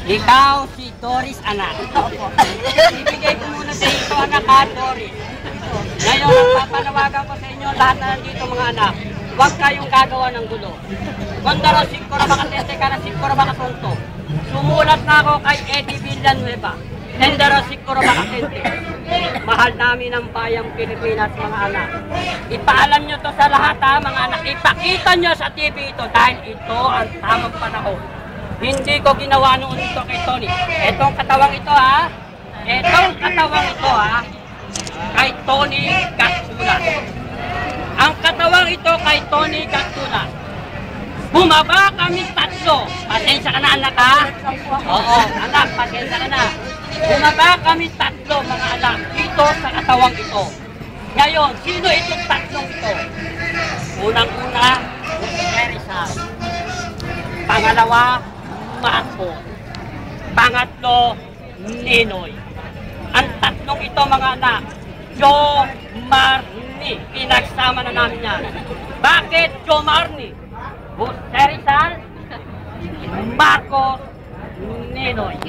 Ikaw si Doris, anak. Ibigay ko muna sa ito, anak ha, Doris. Ngayon, papanawagan ko sa inyo lahat na nandito mga anak. Huwag kayong gagawa ng gulo. Gondaro, sikura makatente ka na, sikura makasunto. Sumulat na ako kay Eddie Villanueva. Tendero, sikura makatente. Mahal namin ang bayang Pilipinas, mga anak. Ipaalam nyo to sa lahat ha, mga anak. Ipakita nyo sa TV ito dahil ito ang tamang panahon. Hindi ko ginawa noon ito kay Tony. Etong katawang ito ha. Etong katawang ito ha. Kay Tony Gattulas. Ang katawang ito kay Tony Gattulas. Bumaba kami tatlo. Pasensya ka na anak ha. Oo, anak, pasensya ka na. Bumaba kami tatlo mga anak dito sa katawang ito. Ngayon, sino itong tatlong ito? Unang-una, Rizal. Pangalawa, Marco. Pangatlo, Ninoy. Ang tatlong ito mga anak, Joe Marni. Pinagsama na namin yan. Bakit Joe Marni? Jose Rizal, Marcos, Ninoy.